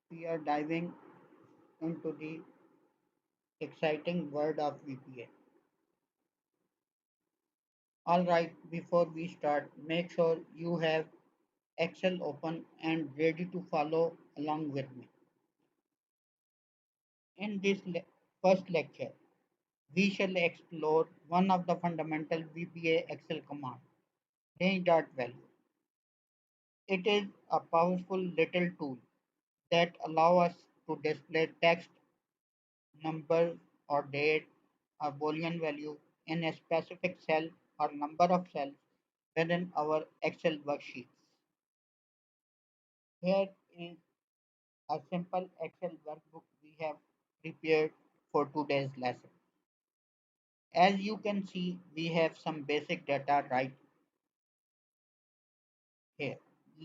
We are diving into the exciting world of VBA. Alright, before we start, make sure you have Excel open and ready to follow along with me. In this first lecture, we shall explore one of the fundamental VBA Excel commands, range.value. It is a powerful little tool that allows us to display text, number or date or boolean value in a specific cell or number of cells within our Excel worksheets. Here is a simple Excel workbook we have prepared for today's lesson. As you can see, we have some basic data right here.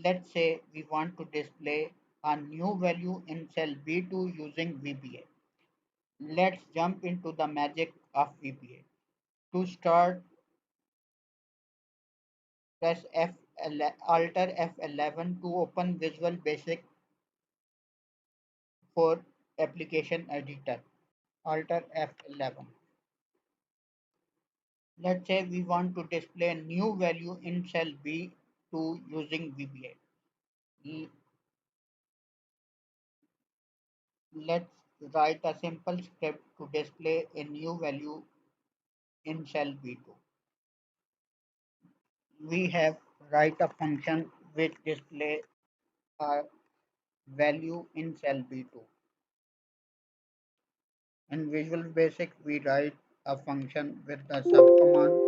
Let's say we want to display a new value in cell B2 using VBA. Let's jump into the magic of VBA. To start, press Alt F11 to open Visual Basic for Application Editor. Alt F11. Let's say we want to display a new value in cell B2 using VBA. Let's write a simple script to display a new value in cell B2. We have write a function which display a value in cell B2. In Visual Basic, we write a function with the subcommand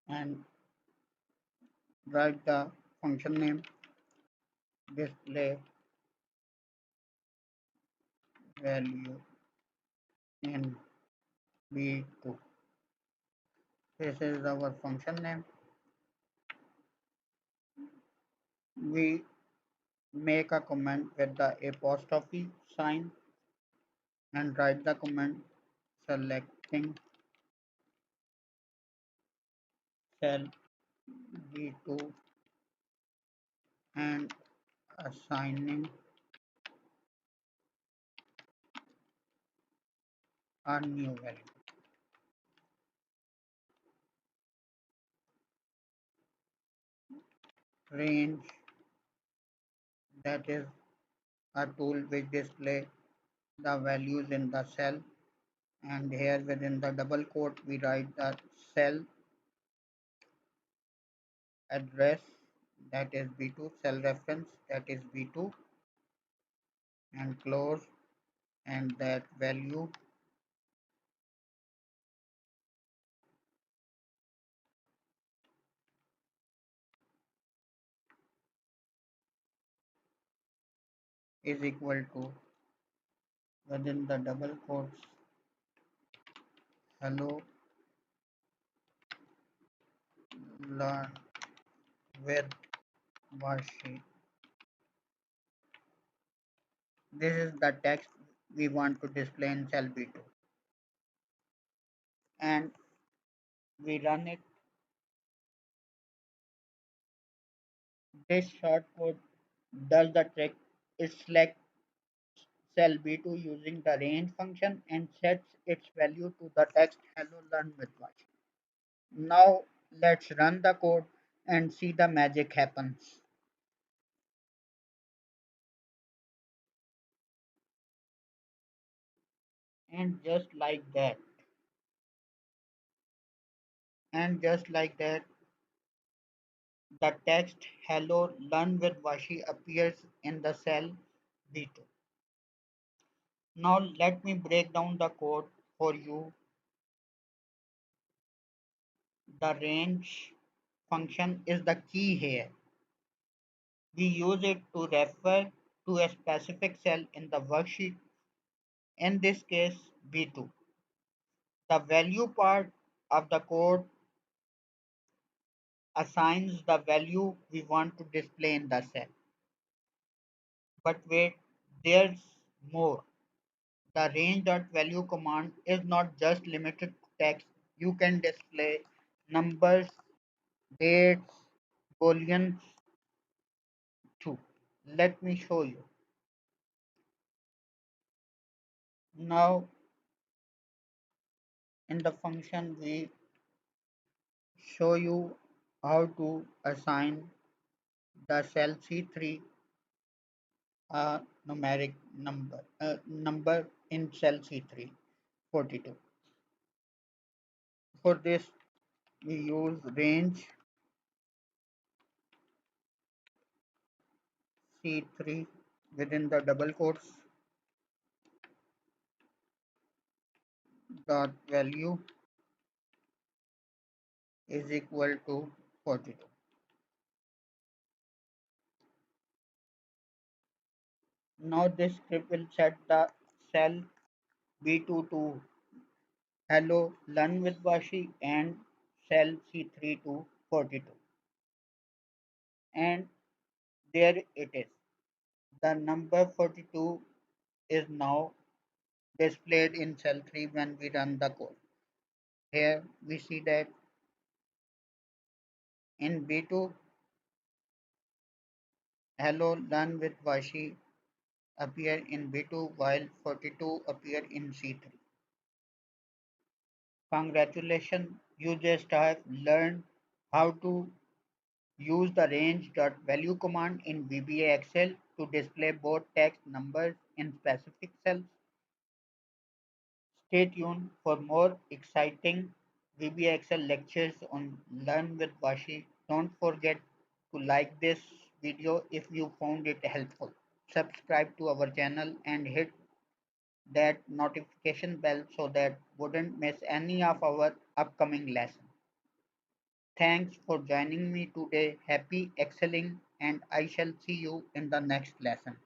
and write the function name display value in B2. This is our function name. We make a comment with the apostrophe sign and write the comment selecting cell B2 and assigning a new value. Range, that is a tool which display the values in the cell, and here within the double quote we write the cell address, that is B2, cell reference, that is B2, and close, and that value is equal to within the double quotes hello learn with Washi. This is the text we want to display in cell B2, and we run it. This short code does the trick. It selects cell B2 using the range function and sets its value to the text hello learn with Washi. Now let's run the code and see the magic happens. And just like that, and just like that, the text hello learn with Washi appears in the cell B2. Now let me break down the code for you. The range function is the key here. We use it to refer to a specific cell in the worksheet, in this case B2. The value part of the code assigns the value we want to display in the cell. But wait, there's more. The range.value command is not just limited to text. You can display numbers, dates, booleans too. Let me show you. Now in the function we show you how to assign the cell C3 a numeric number in cell C3 42. For this we use range C3 within the double quotes dot value is equal to 42. Now this script will set the cell B2 to hello learn with Washi and cell C3 to 42. And there it is. The number 42 is now displayed in cell 3 when we run the code. Here we see that in B2, hello learn with Vashi appear in B2 while 42 appear in C3. Congratulations, you just have learned how to use the range.value command in VBA Excel to display both text numbers in specific cells. Stay tuned for more exciting VBA Excel lectures on Learn with Vashi. Don't forget to like this video if you found it helpful. Subscribe to our channel and hit that notification bell so that wouldn't miss any of our upcoming lessons. Thanks for joining me today. Happy excelling and I shall see you in the next lesson.